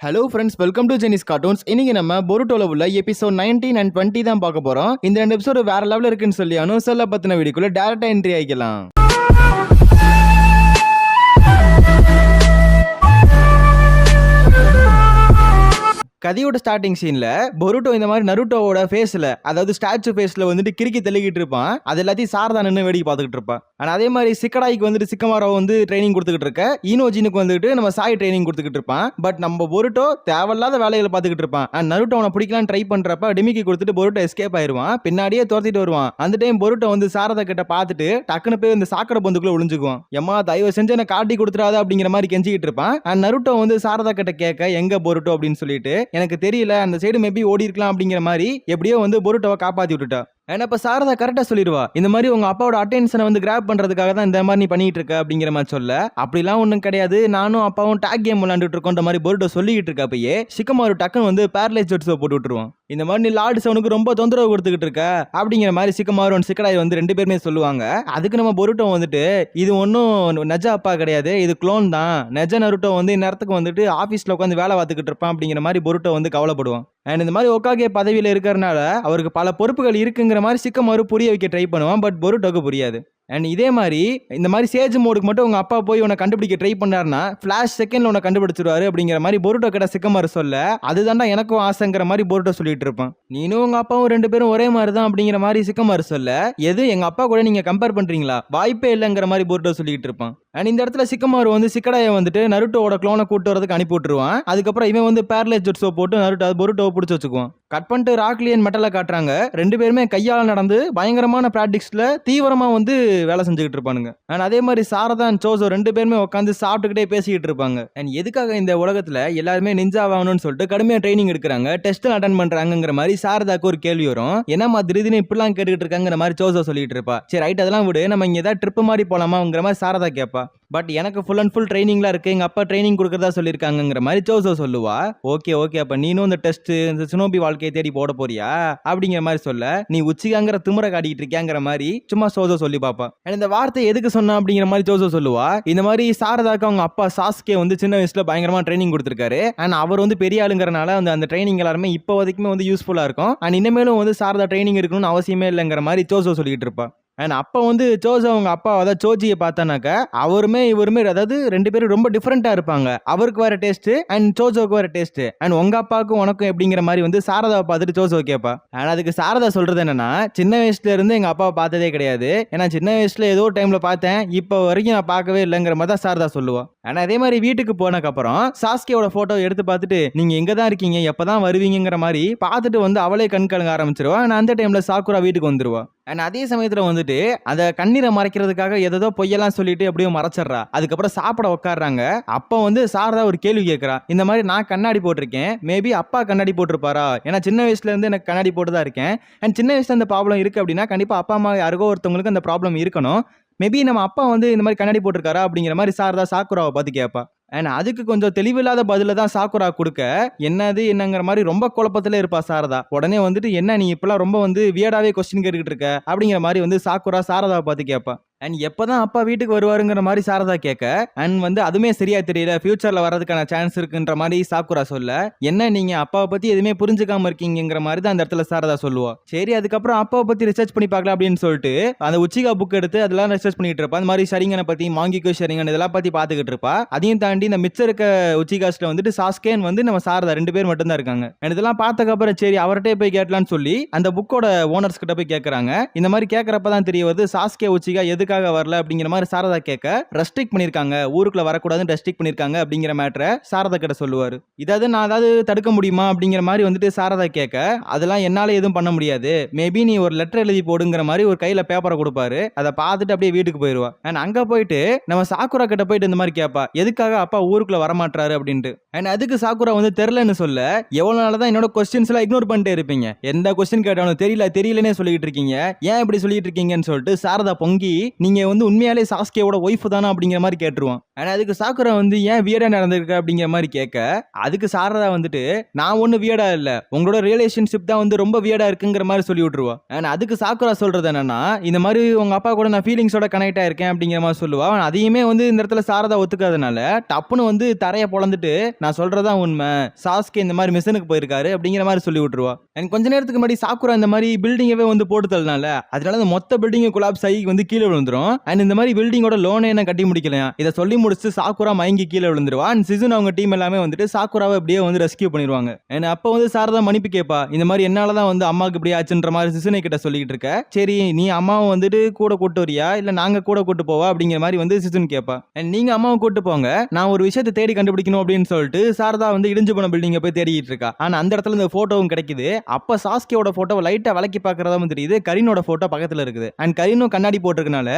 Hello friends, welcome to ஜெனிஸ் cartoons. இன்னைக்கு நம்ம பொருட்டோல உள்ள எபிசோட் 19 and 20 தான் பார்க்க போறோம். இந்த ரெண்டு எபிசோடு வேற லெவலில் இருக்குன்னு சொல்லி அனுசல்ல பத்தின வீடியோக்குள்ள டேரக்டா என்ட்ரி ஆகிக்கலாம். கதையோட ஸ்டார்டிங் சீன்ல பொருட்டோ இந்த மாதிரி நருட்டோவோட ஃபேஸ்ல, அதாவது ஸ்டாச்சு ஃபேஸ்ல வந்துட்டு கிறுக்கி தள்ளிக்கிட்டு இருப்பான். அது எல்லாத்தையும் சாரதா நின்று வேடிக்கை பார்த்துக்கிட்டு இருப்பான். ஆனா அதே மாதிரி சிக்கடாய்க்கு வந்துட்டு சிக்கமாரோ வந்து ட்ரைனிங் கொடுத்துக்கிட்டு இருக்க, ஈனோஜினுக்கு வந்துட்டு நம்ம சாய் ட்ரைனிங் கொடுத்துக்கிட்டு இருப்பான். பட் நம்ம பொருட்டோ தேவையில்லாத வேலைகளை பார்த்துக்கிட்டு இருப்பான். அண்ட் நருட்டோ அவனை பிடிக்கலான்னு ட்ரை பண்றப்ப டிமிக்கி கொடுத்துட்டு பொருட்டோ எஸ்கேப் ஆயிருவான். பின்னாடியே துரத்திட்டு வருவான். அந்த டைம் பொருட்டோ வந்து சாரதா கிட்ட பார்த்துட்டு டக்குனு போய் இந்த சாக்கடை பொந்துக்குள்ள ஒளிஞ்சுக்குவான். எம்மா தயவு செஞ்சு என்ன காட்டி கொடுத்துறாத அப்படிங்கிற மாதிரி கெஞ்சிக்கிட்டு இருப்பான். அண்ட் நருட்டோ வந்து சாரதா கிட்ட கேட்க எங்க பொருட்டோ அப்படின்னு சொல்லிட்டு, எனக்கு தெரியல, அந்த சைடு மேபி ஓடி இருக்கலாம் அப்படிங்கிற மாதிரி எப்படியோ வந்து பொருட்டோவை காப்பாத்தி விட்டுட்டா. ஏன்னா இப்ப சாரதா கரெக்டா சொல்லிடுவா, இந்த மாதிரி உங்க அப்பாவோட அட்டென்ஷனை வந்து கிராப் பண்றதுக்காக தான் இந்த மாதிரி நீ பண்ணிட்டு இருக்க அப்படிங்கிற மாதிரி சொல்ல, அப்படிலாம் ஒண்ணும் கிடையாது, நானும் அப்பாவும் டாக் கேம் விளையாண்டுட்டு இருக்கோன்ற மாதிரி பொருட்டோ சொல்லிட்டு இருக்கப்பயே சிக்கமாரு டக்குன்னு வந்து பேரலைஸ் ஜெட்ஸை போட்டு விட்டுருவான். இந்த மாதிரி நீ லார்டு சவுனுக்கு ரொம்ப தொந்தரவு கொடுத்துக்கிட்டு இருக்க அப்படிங்கிற மாதிரி சிக்கமாரு சிக்கடாய் வந்து ரெண்டு பேருமே சொல்லுவாங்க. அதுக்கு நம்ம பொருட்டோ வந்துட்டு, இது ஒன்றும் நெஜ அப்பா கிடையாது, இது குளோன் தான், நெஜ நருட்டோ வந்து இந்நேரத்துக்கு வந்துட்டு ஆஃபீஸில் உட்காந்து வேலை பார்த்துக்கிட்டு இருப்பான் அப்படிங்கிற மாதிரி பொருட்டோ வந்து கவலைப்படுவான். அண்ட் இந்த மாதிரி ஒக்காகே பதவியில் இருக்கிறனால அவருக்கு பல பொறுப்புகள் இருக்குங்கிற மாதிரி சிக்கமாரு புரிய வைக்க ட்ரை பண்ணுவான். பட் பொருட்டோக்கு புரியாது. அண்ட் இதே மாதிரி இந்த மாதிரி சேஜ் மோடுக்கு மட்டும் உங்க அப்பா போய் உன்னை கண்டுபிடிக்க ட்ரை பண்ணாருன்னா ஃபிளாஷ் செகண்ட்ல உன்னை கண்டுபிடிச்சிருவாரு அப்படிங்கிற மாதிரி பொருட்டோ கிட்ட சிக்கமாரு சொல்ல, அதுதான்டா எனக்கும் ஆசைங்கிற மாதிரி பொருட்டோ சொல்லிட்டு இருப்பான். நீனும் உங்க அப்பாவும் ரெண்டு பேரும் ஒரே மாதிரி தான் அப்படிங்கிற மாதிரி சிக்கமாரு சொல்ல, எது எங்க அப்பா கூட நீங்க கம்பேர் பண்றீங்களா, வாய்ப்பே இல்லைங்கிற மாதிரி பொருட்டோ சொல்லிட்டு இருப்பான். அண்ட் இந்த இடத்துல சிக்கமாரு வந்து சிக்கடாயை வந்துட்டு நருட்டோட க்ளோனை கூட்டு வரதுக்கு அனுப்பி விட்டுருவான். அதுக்கப்புறம் இவன் வந்து பேரலைஸ் ஜெட்ஸோ போட்டு நருட்டோ பொருட்டோவை பிடிச்சி வச்சுக்குவான். கட் பண்ணிட்டு ராக்லியன் மெட்டலை காட்டுறாங்க. ரெண்டு பேருமே கையால் நடந்து பயங்கரமான பிராக்டிக்ஸ்ல தீவிரமா வந்து வேலை செஞ்சுக்கிட்டு இருப்பானுங்க. அண்ட் அதே மாதிரி சாரதா அண்ட் சோசோ ரெண்டு பேருமே உட்காந்து சாப்பிட்டுக்கிட்டே பேசிக்கிட்டு இருப்பாங்க. அண்ட் எதுக்காக இந்த உலகத்துல எல்லாருமே நிஞ்சா ஆகணும்னு சொல்லிட்டு கடுமையா ட்ரைனிங் எடுக்கிறாங்க, டெஸ்ட் அட்டன் பண்றாங்கிற மாதிரி சாரதாக்கு ஒரு கேள்வி வரும். என்னமா திடீர்னு இப்படிலாம் கேட்டுக்கிட்டு இருக்காங்கிற மாதிரி சோசோ சொல்லிட்டு இருப்பா. சரி ரைட், அதெல்லாம் விடு, நம்ம இங்க ஏதாவது ட்ரிப் மாதிரி போலாமாங்கிற மாதிரி சாரதா கேட்பா. பட் எனக்கு ஃபுல் அண்ட் ஃபுல் ட்ரைனிங்லாம் இருக்கு, எங்க அப்பா ட்ரைனிங் கொடுக்கறதா சொல்லியிருக்காங்கிற மாதிரி சோசோ சொல்லுவா. ஓகே ஓகே, அப்ப நீனும் இந்த டெஸ்ட் இந்த சினோபி வாழ்க்கையை தேடி போட போறியா அப்படிங்கிற மாதிரி சொல்ல, நீ உச்சிகாங்கிற திமுறை காட்டிட்டு இருக்கியாங்கிற மாதிரி சும்மா சோசோ சொல்லி பாப்பா. இந்த வார்த்தை எதுக்கு சொன்னா அப்படிங்கிற மாதிரி சோசோ சொல்லுவா. இந்த மாதிரி சாரதாக்கு அவங்க அப்பா சாஸ்கே வந்து சின்ன வயசுல பயங்கரமா ட்ரைனிங் கொடுத்திருக்காரு. அண்ட் அவர் வந்து பெரிய ஆளுங்கிறனால அந்த ட்ரைனிங் எல்லாருமே இப்போ வரைக்குமே வந்து யூஸ்ஃபுல்லா இருக்கும். அண்ட் இனிமேலும் வந்து சாரதா ட்ரைனிங் இருக்கணும்னு அவசியமே இல்லைங்கிற மாதிரி சோசோ சொல்லிட்டு இருப்பா. அண்ட் அப்போ வந்து சோசோ அவங்க அப்பா அதாவது சோஜியை பார்த்தானாக்க அவருமே இவருமே அதாவது ரெண்டு பேரும் ரொம்ப டிஃப்ரெண்டா இருப்பாங்க. அவருக்கு வேற டேஸ்ட் அண்ட் சோஜோக்கு வேற டேஸ்ட். அண்ட் உங்க அப்பாவுக்கும் உனக்கும் எப்படிங்கிற மாதிரி வந்து சாரதாவை பார்த்துட்டு சோசோ கேட்பா. அண்ட் அதுக்கு சாரதா சொல்றது என்னன்னா, சின்ன வயசுல இருந்து எங்க அப்பாவை பார்த்ததே கிடையாது, ஏன்னா சின்ன வயசுல ஏதோ டைம்ல பார்த்தேன், இப்போ வரைக்கும் நான் பார்க்கவே இல்லைங்கிற மாதிரி தான் சாரதா சொல்லுவா. ஆனா அதே மாதிரி வீட்டுக்கு போனக்கு அப்புறம் சாஸ்கேவோட போட்டோ எடுத்து பார்த்துட்டு, நீங்க எங்க தான் இருக்கீங்க, எப்பதான் வருவீங்கிற மாதிரி பார்த்துட்டு வந்து அவளே கண் கலங்க ஆரம்பிச்சிருவா. ஆனா அந்த டைம்ல சாக்குரா வீட்டுக்கு வந்துருவா. அண்ட் அதே சமயத்துல வந்துட்டு அந்த கண்ணீரை மறைக்கிறதுக்காக ஏதோ பொய்யெல்லாம் சொல்லிட்டு எப்படியோ மறைச்சிடுறா. அதுக்கப்புறம் சாப்பிட உட்காடுறாங்க. அப்போ வந்து சாரதா ஒரு கேள்வி கேட்கறா. இந்த மாதிரி நான் கண்ணாடி போட்டிருக்கேன், மேபி அப்பா கண்ணாடி போட்டிருப்பாரா, ஏன்னா சின்ன வயசுல இருந்து எனக்கு கண்ணாடி போட்டுதான் இருக்கேன். அண்ட் சின்ன வயசுல அந்த ப்ராப்ளம் இருக்கு அப்படின்னா கண்டிப்பா அப்பா அம்மா யாருக்கோ ஒருத்தவங்களுக்கு அந்த ப்ராப்ளம் இருக்கணும். மேபி நம்ம அப்பா வந்து இந்த மாதிரி கண்ணாடி போட்டிருக்காரா அப்படிங்கிற மாதிரி சாரதா சாக்குராவை பார்த்து கேட்பா. அண்ட் அதுக்கு கொஞ்சம் தெளிவில்லாத பதில தான் சாக்குரா கொடுக்க, என்னங்கிற மாதிரி ரொம்ப குழப்பத்துல இருப்பா சாரதா. உடனே வந்துட்டு, என்ன நீ இப்பெல்லாம் ரொம்ப வந்து வியர்டாவே கொஸ்டின் கேட்டுக்கிட்டு இருக்க அப்படிங்கிற மாதிரி வந்து சாக்குரா சாரதாவை பார்த்து கேட்பா. அண்ட் எப்பதான் அப்பா வீட்டுக்கு வருவாருங்கிற மாதிரி சாரதா கேட்க, அண்ட் வந்து அதுமே சரியா தெரியல, ஃபியூச்சர்ல வர்றதுக்கான சான்ஸ் இருக்குன்ற மாதிரி சாக்குரா சொல்ல, என்ன நீங்க அப்பாவை பத்தி எதுவுமே புரிஞ்சுக்காம இருக்கீங்கிற மாதிரி தான் அந்த இடத்துல சாரதா சொல்லுவா. சரி, அதுக்கப்புறம் அப்பாவை பத்தி ரிசர்ச் பண்ணி பார்க்கலாம் அப்படின்னு சொல்லிட்டு அந்த உச்சிகா புக் எடுத்து அதெல்லாம் ரிசர்ச் பண்ணிட்டு இருப்பா. அந்த மாதிரி ஷரிங்கனை பத்தி, மாங்கிக்கோ ஷரிங்கன் இதெல்லாம் பத்தி பார்த்துக்கிட்டு இருப்பா. அதையும் தாண்டி இந்த மிச்சம் இருக்க உச்சிகாஸ்ல வந்துட்டு சாஸ்கேன் வந்து நம்ம சாரதா ரெண்டு பேர் மட்டும் தான் இருக்காங்க. இதெல்லாம் பார்த்ததுக்கு அப்புறம் சரி அவர்கிட்ட போய் கேட்கலான்னு சொல்லி அந்த புக்கோட ஓனர்ஸ் கிட்ட போய் கேட்கறாங்க. இந்த மாதிரி கேட்கறப்பதான் தெரிய வருது சாஸ்கே உச்சிகா எதுக்காக வரல அப்படிங்கிற மாதிரி சாரதா கேட்க, ரெஸ்ட்ரிக்ட் பண்ணிருக்காங்க, ஊருக்குள்ள வரக்கூடாதுன்னு ரெஸ்ட்ரிக்ட் பண்ணிருக்காங்க அப்படிங்கிற மேட்டரை சாரதா கிட்ட சொல்லுவாரு. இதாவது நான் அதாவது தடுக்க முடியுமா அப்படிங்கிற மாதிரி வந்துட்டு சாரதா கேட்க, அதெல்லாம் என்னால எதுவும் பண்ண முடியாது, மேபி நீ ஒரு லெட்டர் எழுதி போடுங்கிற மாதிரி ஒரு கையில பேப்பரை கொடுப்பாரு. அதை பார்த்துட்டு அப்படியே வீட்டுக்கு போயிருவா. அண்ட் அங்க போயிட்டு நம்ம சாக்குரா கிட்ட போயிட்டு இந்த மாதிரி கேட்பா, எதுக்காக அப்பா ஊருக்குள்ள வரமாட்டாரு அப்படின்ட்டு. அண்ட் அதுக்கு சாக்குரா வந்து தெரியலன்னு சொல்ல, எவ்வளவு நாளதான் என்னோட கொஸ்டின்ஸ் எல்லாம் இக்னோர் பண்ணிட்டே இருப்பீங்க, எந்த கொஸ்டின் கேட்டாலும் தெரியலன்னே சொல்லிட்டு இருக்கீங்க, ஏன் இப்படி சொல்லிட்டு இருக்கீங்கன்னு சொல்லிட்டு சாரதா பொங்கி நீங்க வந்து உண்மையாலே சாஸ்கேவோட ஒய்ஃப் தானா அப்படிங்கிற மாதிரி கேட்டுருவான். ஆனா அதுக்கு சாக்குரா வந்து ஏன் வியர்டா நடந்திருக்க அப்படிங்கிற மாதிரி கேட்க, அதுக்கு சாரதா வந்துட்டு நான் ஒண்ணு வியர்டா இல்ல, உங்களோட ரிலேஷன்ஷிப் தான் வந்து ரொம்ப வியர்டா இருக்குங்கிற மாதிரி சொல்லி விட்டுருவா. ஆனா அதுக்கு சாக்குரா சொல்றது என்னன்னா, இந்த மாதிரி உங்க அப்பா கூட நான் ஃபீலிங்ஸோட கனெக்ட் ஆயிருக்கேன் அப்படிங்கிற மாதிரி சொல்லுவா. அதையுமே வந்து இந்த இடத்துல சாரதா ஒத்துக்காதனால டப்புன்னு வந்து தரைய பொளந்துட்டு நான் சொல்றதா உண்மை, சாஸ்கே இந்த மாதிரி மிஷனுக்கு போயிருக்காரு அப்படிங்கிற மாதிரி சொல்லி விட்டுருவா. எனக்கு கொஞ்ச நேரத்துக்கு முன்னாடி சாக்குரா இந்த மாதிரி பில்டிங்கவே வந்து போட்டு தள்ளனால அதனால அந்த மொத்த பில்டிங் கொலாப்ஸ் ஆகி வந்து கீழே விழுந்துரும். அண்ட் இந்த மாதிரி பில்டிங்கோட லோனே என்ன கட்டி முடிக்கலையா, இதை சொல்லி முடிச்சு சாக்குரா மயங்கி கீழே விழுந்துருவா. அண்ட் சிசுன் அவங்க டீம் எல்லாமே வந்துட்டு சாக்குராவை அப்படியே வந்து ரெஸ்கியூ பண்ணிடுவாங்க. அண்ட் அப்ப வந்து சாரதா மன்னிப்பு கேட்பா, இந்த மாதிரி என்னாலதான் வந்து அம்மாவுக்கு இப்படி ஆச்சுன்ற மாதிரி சிசுனை கிட்ட சொல்லிட்டு இருக்க, சரி நீ அம்மாவை வந்துட்டு கூட கூட்டு வரியா இல்ல நாங்க கூட கூட்டு போவா அப்படிங்கிற மாதிரி வந்து சிசுன் கேட்பா. அண்ட் நீங்க அம்மாவை கூட்டு போங்க, நான் ஒரு விஷயத்தை தேடி கண்டுபிடிக்கணும் அப்படின்னு சொல்லிட்டு சாரதா வந்து இடிஞ்சு போன பில்டிங்கை போய் தேடிட்டு இருக்கா. ஆனா அந்த இடத்துல இந்த போட்டோவும் கிடைக்குது. அப்ப சாஸ்கேவோட போட்டோ லைட்டா விலக்கி பாக்குறதா தெரியுது, கரீனோட போட்டோ பக்கத்துல இருக்குது. அண்ட் கரீனும் கண்ணாடி போட்டிருக்கனால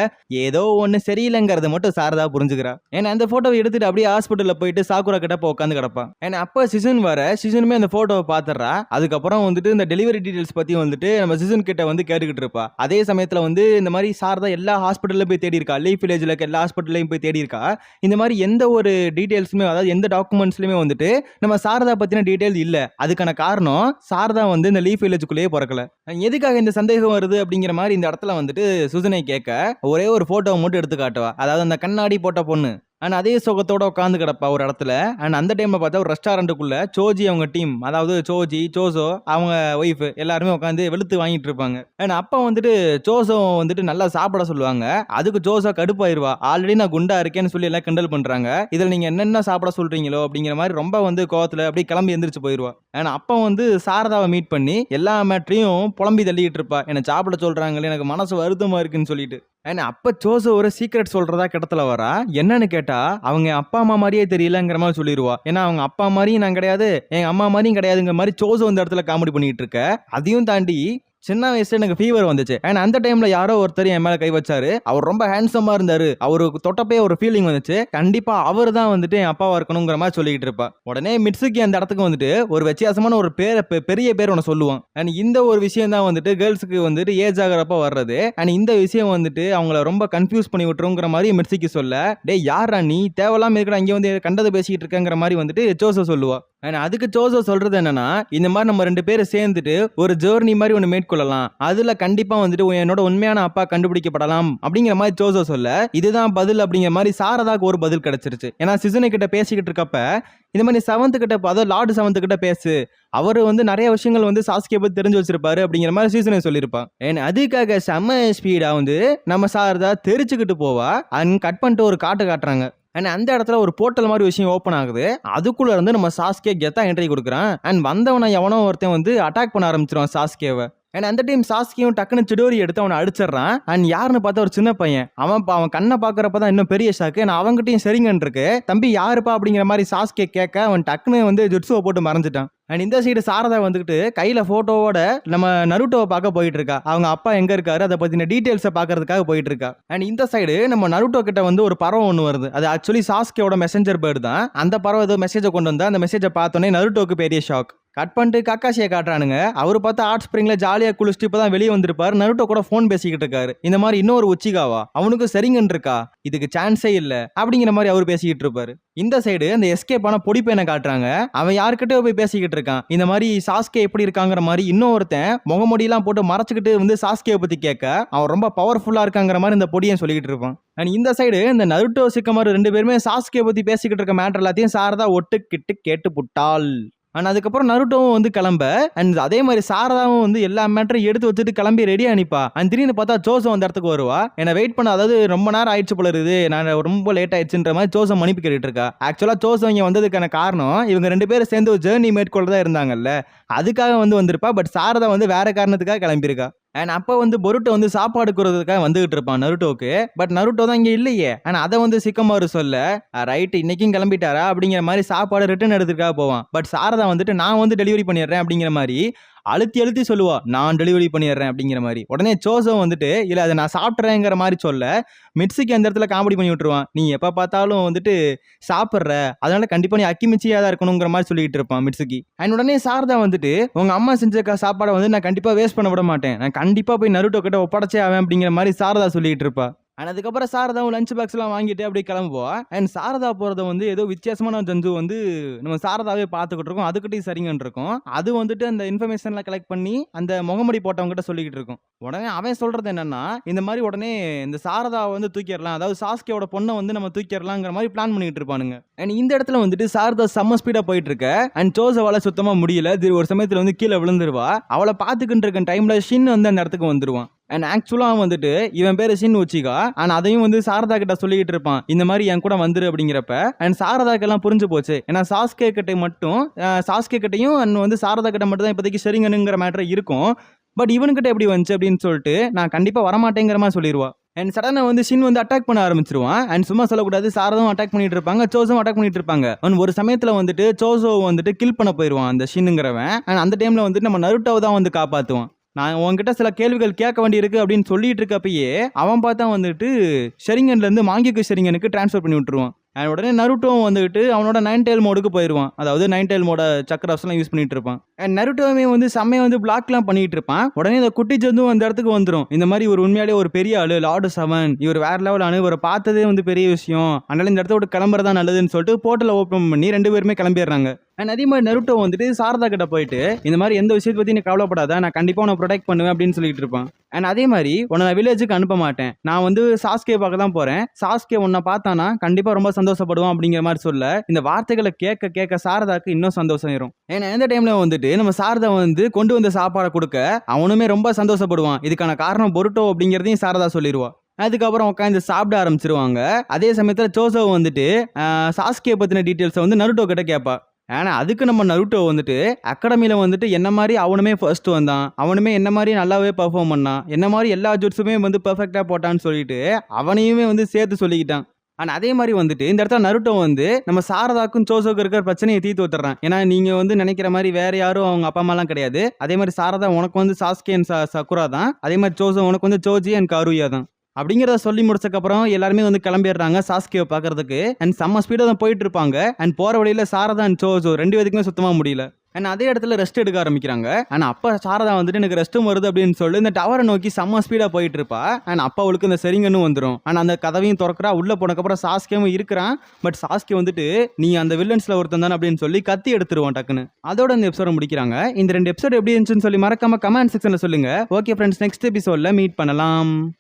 ஏதோ ஒண்ணு சரியில்லைங்கிறத மட்டும் சாரதா புரிஞ்சுக்கிறா. ஏன்னா அந்த போட்டோவை எடுத்துட்டு அப்படியே ஹாஸ்பிட்டல்ல போயிட்டு சாக்குரா கிட்ட போய் உட்காந்து கிடப்பான். ஏன்னா அப்ப சிசுன் வர, சிசுனுமே அந்த போட்டோவை பாத்துறா. அதுக்கப்புறம் வந்துட்டு இந்த டெலிவரி டீடைல்ஸ் பத்தி வந்துட்டு நம்ம சிசுன் கிட்ட வந்து கேட்டுக்கிட்டு இருப்பா. அதே சமயத்துல வந்து இந்த மாதிரி சாரதா எல்லா ஹாஸ்பிட்டல்ல போய் தேடி இருக்கா, லீஃப் வில்லேஜ்ல எல்லா ஹாஸ்பிட்டல்லையும் போய் தேடி இருக்கா. இந்த மாதிரி எந்த ஒரு டீடைல்ஸுமே, அதாவது எந்த டாக்குமெண்ட்ஸ்லயுமே வந்துட்டு நம்ம சாரதா பத்தின டீடைல் இல்ல. அதுக்கான காரணம் சாரதா வந்து இந்த லீஃப் வில்லேஜுக்குள்ளேயே பிறக்கல. எதுக்காக இந்த சந்தேகம் வருது அப்படிங்கிற மாதிரி இந்த இடத்துல வந்துட்டு சுசனை கேட்க ஒரே ஒரு போட்டோவை மட்டும் எடுத்து காட்டுவா. அதாவது அந்த கண்ணாடி போட்ட பொண்ணு அண்ட் அதே சுகத்தோட உட்காந்து கிடப்பா ஒரு இடத்துல. அண்ட் அந்த டைம்ல பார்த்தா ஒரு ரெஸ்டாரண்ட்டுக்குள்ள சோஜி அவங்க டீம், அதாவது சோஜி, சோசோ, அவங்க ஒய்ஃப் எல்லாருமே உட்காந்து வெளுத்து வாங்கிட்டு இருப்பாங்க. அண்ட் அப்ப வந்துட்டு சோசோ வந்துட்டு நல்லா சாப்பிட சொல்லுவாங்க. அதுக்கு சோசோ கடுப்பாயிருவா, ஆல்ரெடி நான் குண்டா இருக்கேன்னு சொல்லி எல்லாம் கிண்டல் பண்றாங்க, இதுல நீங்க என்னென்ன சாப்பிட சொல்றீங்களோ அப்படிங்கிற மாதிரி ரொம்ப வந்து கோவத்துல அப்படியே கிளம்பி எந்திரிச்சு போயிருவா. அண்ட் அப்ப வந்து சாரதாவை மீட் பண்ணி எல்லா மேட்ரையும் புலம்பி தள்ளிட்டு இருப்பா, என்ன சாப்பிட சொல்றாங்களே எனக்கு மனசு வருத்தமா இருக்குன்னு சொல்லிட்டு. அண்ட் அப்ப சோசோ ஒரு சீக்ரெட் சொல்றதா கிடத்துல வரா. என்னன்னு கேட்டா அவங்க அப்பா அம்மா மாதிரியே தெரியலங்கிற மாதிரி சொல்லிடுவா. ஏன்னா அவங்க அப்பா மாதிரியும் நான் கிடையாது, எங்க அம்மா மாதிரியும் கிடையாதுங்கிற மாதிரி சோசோ இந்த இடத்துல காமெடி பண்ணிட்டு இருக்க. அதையும் தாண்டி சின்ன வயசுல எனக்கு ஃபீவர் வந்துச்சு. அண்ட் அந்த டைம்ல யாரோ ஒருத்தர் என் மேல கை வச்சாரு, அவர் ரொம்ப ஹேண்ட்ஸமா இருந்தாரு, அவருக்கு தொட்டப்பே ஒரு ஃபீலிங் வந்துச்சு, கண்டிப்பா அவர் தான் வந்துட்டு என் அப்பாவா இருக்கணுங்கிற மாதிரி சொல்லிட்டு இருப்பா. உடனே மிட்சுகி அந்த இடத்துக்கு வந்துட்டு ஒரு வித்தியாசமான ஒரு பெரிய பேர் ஒன்று சொல்லுவான். அண்ட் இந்த ஒரு விஷயம் தான் வந்துட்டு கேர்ள்ஸுக்கு வந்துட்டு ஏஜ் ஆகிறப்ப வர்றது. அண்ட் இந்த விஷயம் வந்துட்டு அவங்கள ரொம்ப கன்ஃபியூஸ் பண்ணி விட்டுருங்கிற மாதிரி மிட்சுகி சொல்ல, டே யாரா நீ தேவையில்லாம இருக்கிற இங்க வந்து கண்டதை பேசிக்கிட்டு இருக்கங்கிற மாதிரி வந்துட்டு சோசோ சொல்லுவா. அதுக்கு சோசோ சொல்றது என்னன்னா, இந்த மாதிரி நம்ம 2 பேரும் சேர்ந்துட்டு ஒரு ஜேர்னி மாதிரி ஒன்று மேற்கொள்ளலாம், அதுல கண்டிப்பா வந்துட்டு என்னோட உண்மையான அப்பா கண்டுபிடிக்கப்படலாம் அப்படிங்கிற மாதிரி சோசோ சொல்ல, இதுதான் பதில் அப்படிங்கிற மாதிரி சாரதாக்கு ஒரு பதில் கிடைச்சிருச்சு. ஏன்னா சிசுனை கிட்ட பேசிக்கிட்டு இருக்கப்ப இந்த மாதிரி 7th கிட்ட, அதாவது லார்டு 7th கிட்ட பேசு, அவரு வந்து நிறைய விஷயங்கள் வந்து சாஸ்கே பத்தி தெரிஞ்சு வச்சிருப்பாரு அப்படிங்கிற மாதிரி சீசனை சொல்லியிருப்பான். அதுக்காக செம்ம ஸ்பீடா வந்து நம்ம சாரதா தெரிச்சுக்கிட்டு போவா. அண்ட் கட் பண்ணிட்டு ஒரு காட்டுறாங்க. அண்ட் அந்த இடத்துல ஒரு போர்ட்டல் மாதிரி விஷயம் ஓப்பன் ஆகுது. அதுக்குள்ள இருந்து நம்ம சாஸ்கே கெத்தா என்ட்ரி கொடுக்குறான். அண்ட் வந்தவனை எவனோ ஒருத்தன் வந்து அட்டாக் பண்ண ஆரம்பிச்சிருவான் சாஸ்கேவை. அண்ட் அந்த டைம் சாஸ்கியும் டக்குன்னு சிடோரி எடுத்து அவனை அடிச்சிடறான். அண்ட் யாருன்னு பார்த்தா ஒரு சின்ன பையன். அவன் கண்ணை பாக்குறப்பதான் இன்னும் பெரிய ஷாக்கு. நான் அவங்ககிட்டயும் சரிங்கன்னு இருக்கு, தம்பி யாருப்பா அப்படிங்கிற மாதிரி சாஸ்கே கேட்க அவன் டக்குன்னு வந்து ஜுட்சுவை போட்டு மறைஞ்சிட்டான். அண்ட் இந்த சைடு சாரதா வந்துட்டு கையில போட்டோவோட நம்ம நருட்டோவை பார்க்க போயிட்டு இருக்கா. அவங்க அப்பா எங்க இருக்காரு அதை பத்தின டீடைல்ஸை பாக்குறதுக்காக போயிட்டு இருக்கா. அண்ட் இந்த சைடு நம்ம நருட்டோ கிட்ட வந்து ஒரு பறவை ஒன்று வருது. அது ஆக்சுவலி சாஸ்கேவோட மெசஞ்சர் பேர்டு தான். அந்த பறவை ஏதோ மெசேஜை கொண்டு வந்தா அந்த மெசேஜை பார்த்தோன்னே நருட்டோக்கு பெரிய ஷாக். கட் பண்ணிட்டு கக்காஷியை காட்டுறானுங்க. அவரு பார்த்தா ஹாட் ஸ்பிரிங்ல ஜாலியா குளிச்சுட்டு இப்பதான் வெளியே வந்திருப்பாரு. நருட்டோ கூட போன் பேசிக்கிட்டு இருக்காரு. இந்த மாதிரி இன்னொரு உச்சிகாவா, அவனுக்கு சரிங்கன்னு இருக்கா, இதுக்கு சான்ஸே இல்ல அப்படிங்கிற மாதிரி அவர் பேசிக்கிட்டு இருப்பாரு. இந்த சைடு அந்த எஸ்கேப் ஆன பொடி பையனை காட்டுறாங்க. அவன் யாருக்கிட்டயோ போய் பேசிக்கிட்டு இருக்கான். இந்த மாதிரி சாஸ்கே எப்படி இருக்காங்கிற மாதிரி இன்னொருத்தன் முகமொடியெல்லாம் போட்டு மறைச்சுக்கிட்டு வந்து சாஸ்கே பத்தி கேட்க, அவன் ரொம்ப பவர்ஃபுல்லா இருக்காங்கிற மாதிரி இந்த பொடியன் சொல்லிக்கிட்டு இருப்பான். அண்ட் இந்த சைடு இந்த நருட்டோ சிக்கமாரு 2 பேருமே சாஸ்கே பத்தி பேசிக்கிட்டு இருக்க மேட்டர் எல்லாத்தையும் சாரதா ஒட்டுக்கிட்டு கேட்டு புட்டாள். அண்ட் அதுக்கப்புறம் நருட்டோவும் வந்து கிளம்ப, அண்ட் அதே மாதிரி சாரதாவும் வந்து எல்லா மேட்டரையும் எடுத்து வச்சுட்டு கிளம்பி ரெடியா நிப்பா. அண்ட் திடீர்னு பார்த்தா சோசோ அந்த இடத்துக்கு வருவா. என்ன வெயிட் பண்ண, அதாவது ரொம்ப நேரம் ஆயிடுச்சு போல இருக்குது, நான் ரொம்ப லேட் ஆயிடுச்சுன்ற மாதிரி சோசோ மன்னிப்பு கேட்டுட்டு இருக்கா. ஆக்சுவலா சோசோ இங்க வந்ததுக்கான காரணம் இவங்க 2 பேரும் சேர்ந்து ஒரு ஜேர்னி மேற்கொள்ளதான் இருந்தாங்கல்ல, அதுக்காக வந்து வந்திருப்பா. பட் சாரதா வந்து வேற காரணத்துக்காக கிளம்பியிருக்கா. அண்ட் அப்ப வந்து பொருட்டோ வந்து சாப்பாடு கொடுறதுக்காக வந்துகிட்டு இருப்பான் நருட்டோக்கு. பட் நருட்டோ தான் இங்க இல்லையே. ஆனா அதை வந்து சிக்கமாரு சொல்ல, ரைட் இன்னைக்கும் கிளம்பிட்டாரா அப்படிங்கிற மாதிரி சாப்பாடு ரிட்டர்ன் எடுத்துக்காக போவான். பட் சாரதா வந்துட்டு நான் வந்து டெலிவரி பண்ணிடுறேன் அப்படிங்கிற மாதிரி அழுத்தி சொல்லுவா, நான் டெலிவரி பண்ணிடுறேன் அப்படிங்கிற மாதிரி. உடனே சோசோ வந்துட்டு இல்ல அதை நான் சாப்பிட்றேங்கிற மாதிரி சொல்ல, மிட்சுகி அந்த இடத்துல காமெடி பண்ணி விட்டுருவான். நீ எப்ப பார்த்தாலும் வந்துட்டு சாப்பிட்ற, அதனால கண்டிப்பா நீ அக்கிமிச்சியா தான் இருக்கணுங்கிற மாதிரி சொல்லிட்டு இருப்பான் மிட்சுகி. அண்ட் உடனே சாரதா வந்துட்டு உங்க அம்மா செஞ்ச சாப்பாடை வந்து நான் கண்டிப்பா வேஸ்ட் பண்ண விட மாட்டேன், நான் கண்டிப்பா போய் நருட்டோ கிட்ட ஒப்படைச்சே ஆவேன் அப்படிங்கிற மாதிரி சாரதா சொல்லிட்டு இருப்பா. அண்ட் அதுக்கப்புறம் சாரதாவும் லஞ்ச் பாக்ஸ் எல்லாம் வாங்கிட்டு அப்படி கிளம்புவோம். அண்ட் சாரதா போறத வந்து ஏதோ வித்தியாசமான ஜந்து வந்து நம்ம சாரதாவே பார்த்துக்கிட்டு இருக்கோம். அதுக்கிட்டையும் சரிங்கன்னு இருக்கும். அது வந்துட்டு அந்த இன்ஃபர்மேஷன்லாம் கலெக்ட் பண்ணி அந்த முகமூடி போட்டவங்க கிட்ட சொல்லிக்கிட்டு இருக்கும். உடனே அவன் சொல்றது என்னன்னா, இந்த மாதிரி உடனே இந்த சாரதாவை வந்து தூக்கிடலாம், அதாவது சாஸ்கியோட பொண்ணை வந்து நம்ம தூக்கிடலாங்கிற மாதிரி பிளான் பண்ணிட்டு இருப்பானுங்க. அண்ட் இந்த இடத்துல வந்துட்டு சாரதா செம்ம ஸ்பீடா போயிட்டு இருக்க. அண்ட் ஜோசவால சுத்தமா முடியல. ஒரு சமயத்துல வந்து கீழே விழுந்துருவா. அவளை பார்த்துக்கிட்டு இருக்க டைம்ல ஷின் வந்து அந்த இடத்துக்கு வந்துருவான். அண்ட் ஆக்சுவலா வந்துட்டு இவன் பேரு ஷின் உச்சிகா. ஆனா அதையும் வந்து சாரதா கிட்ட சொல்லிக்கிட்டு இருப்பான், இந்த மாதிரி என் கூட வந்துரு அப்படிங்கிறப்ப. அண்ட் சாரதாக்கு எல்லாம் புரிஞ்சு போச்சு. ஏன்னா சாஸ்கே கிட்ட மட்டும் சாஸ்கே கிட்டையும் அண்ட் வந்து சாரதா கிட்ட மட்டும் தான் இப்போதைக்கு ஷெரிங்கனுங்கிற மேட்டர் இருக்கும். பட் இவனுக்கிட்ட எப்படி வந்துச்சு அப்படின்னு சொல்லிட்டு நான் கண்டிப்பா வரமாட்டேங்கிற மாதிரி சொல்லிடுவா. அண்ட் சடனா வந்து ஷின் வந்து அட்டாக் பண்ண ஆரம்பிச்சிருவான். அண்ட் சும்மா சொல்லக்கூடாது, சாரதாவும் அட்டாக் பண்ணிட்டு இருப்பாங்க, சோஸும் அட்டாக் பண்ணிட்டு இருப்பாங்க. அண்ட் ஒரு சமயத்துல வந்துட்டு சோசோ வந்துட்டு கில் பண்ண போயிருவான் அந்த ஷின்னுங்கிறவன். அண்ட் அந்த டைம்ல வந்துட்டு நம்ம நருட்டோவை தான் வந்து காப்பாத்துவான். நான் உன்கிட்ட சில கேள்விகள் கேட்க வேண்டி இருக்கு அப்படின்னு சொல்லிட்டு இருக்கப்பயே அவன் பார்த்தா வந்துட்டு ஷெரிங்கன்ல இருந்து மாங்கிக்கு ஷெரிங்கனுக்கு டிரான்ஸ்ஃபர் பண்ணி விட்டுருவான். அண்ட் உடனே நருட்டோவும் வந்துட்டு அவனோட 9 டெயில் மோடுக்கு போயிடுவான். அதாவது 9 டெயில் மோட சக்கராஸ்லாம் யூஸ் பண்ணிட்டு இருப்பான். அண்ட் நருட்டோவே வந்து செம்மையை வந்து பிளாக்லாம் பண்ணிட்டு இருப்பான். உடனே இந்த குட்டி ஜந்தும் அந்த இடத்துக்கு வந்துடும். இந்த மாதிரி ஒரு உண்மையாலே ஒரு பெரிய ஆளு, லார்டு 7, இவர் வேற லெவல் ஆனு, இவரை பார்த்ததே வந்து பெரிய விஷயம், அதனால இந்த இடத்த விட்டு கிளம்புறதா நல்லதுன்னு சொல்லிட்டு போர்ட்டலை ஓப்பன் பண்ணி 2 பேருமே கிளம்பிடுறாங்க. அண்ட் அதே மாதிரி நருட்டோ வந்துட்டு சாரதா கிட்ட போயிட்டு இந்த மாதிரி எந்த விஷயத்தை பத்தி நீ கவலைப்படாத, நான் கண்டிப்பா உன்னை ப்ரொடெக்ட் பண்ணுவேன் அப்படின்னு சொல்லிட்டு இருப்பான். அண்ட் அதே மாதிரி உன்னை நான் வில்லேஜுக்கு அனுப்ப மாட்டேன், நான் வந்து சாஸ்கே பார்க்க தான் போறேன், சாஸ்கே உன்னை பார்த்தானா கண்டிப்பா ரொம்ப சந்தோஷப்படுவான் அப்படிங்கிற மாதிரி சொல்ல, இந்த வார்த்தைகளை கேட்க கேட்க சாரதாக்கு இன்னும் சந்தோஷம் ஏறும். ஏன்னா எந்த டைம்ல வந்துட்டு நம்ம சாரதா வந்து கொண்டு வந்த சாப்பாடை கொடுக்க அவனுமே ரொம்ப சந்தோஷப்படுவான். இதுக்கான காரணம் பொருட்டோ அப்படிங்கிறதையும் சாரதா சொல்லிடுவா. அதுக்கப்புறம் உட்காந்து சாப்பிட ஆரம்பிச்சிருவாங்க. அதே சமயத்துல சோசோ வந்துட்டு சாஸ்கே பத்தின டீட்டெயில்ஸை வந்து நருட்டோ கிட்ட கேட்பா. ஆனா அதுக்கு நம்ம நருட்டோ வந்துட்டு அகாடமியில வந்துட்டு என்ன மாதிரி அவனுமே ஃபர்ஸ்ட் வந்தான், அவனுமே என்ன மாதிரி நல்லாவே பெர்ஃபார்ம் பண்ணான், என்ன மாதிரி எல்லா ஜூட்ஸுமே வந்து பெர்ஃபெக்டா போட்டான்னு சொல்லிட்டு அவனையுமே வந்து சேர்த்து சொல்லிக்கிட்டான். ஆனா அதே மாதிரி வந்துட்டு இந்த இடத்துல நருட்டோ வந்து நம்ம சாரதாக்கும் சோசோக்கும் இருக்கிற பிரச்சனையை தீர்த்து விட்டுறான். ஏன்னா நீங்க வந்து நினைக்கிற மாதிரி வேற யாரும் அவங்க அப்பா அம்மாலாம் கிடையாது. அதே மாதிரி சாரதா உனக்கு வந்து சாஸ்கே அண்ட் சக்குரா தான். அதே மாதிரி சோசோ உனக்கு வந்து சோஜி அண்ட் காருயா தான். அப்படிங்கிறத சொல்லி முடிச்சக்கப்புறம் எல்லாருமே வந்து கிளம்பிடுறாங்க சாஸ்கேவை பார்க்கறதுக்கு. அண்ட் செம்ம ஸ்பீடாக தான் போயிட்டு இருப்பாங்க. அண்ட் போற வழியில சாரதா அண்ட் சோசோ 2 பேருக்குமே சுத்தமா முடியல. அண்ட் அதே இடத்துல ரெஸ்ட் எடுக்க ஆரம்பிக்கிறாங்க. அண்ட் அப்ப சாரதா வந்துட்டு எனக்கு ரெஸ்ட்டும் வருது அப்படின்னு சொல்லி இந்த டவரை நோக்கி செம்ம ஸ்பீடா போயிட்டு இருப்பா. அண்ட் அப்பா அவளுக்கு இந்த செரிங்கன்னு வந்துடும். அண்ட் அந்த கதவையும் திறக்கிறா. உள்ள போனக்கப்புறம் சாஸ்கேவும் இருக்கிறான். பட் சாஸ்கே வந்துட்டு நீ அந்த வில்லன்ஸ்ல ஒருத்தன் தானே அப்படின்னு சொல்லி கத்தி எடுத்துருவான் டக்குன்னு. அதோட இந்த எபிசோட முடிக்கிறாங்க. இந்த 2 எபிசோட் எப்படி இருந்துச்சுன்னு சொல்லி மறக்காம கமெண்ட் செக்ஷன்ல சொல்லுங்க. ஓகே ஃப்ரெண்ட்ஸ், நெக்ஸ்ட் எபிசோட்ல மீட் பண்ணலாம்.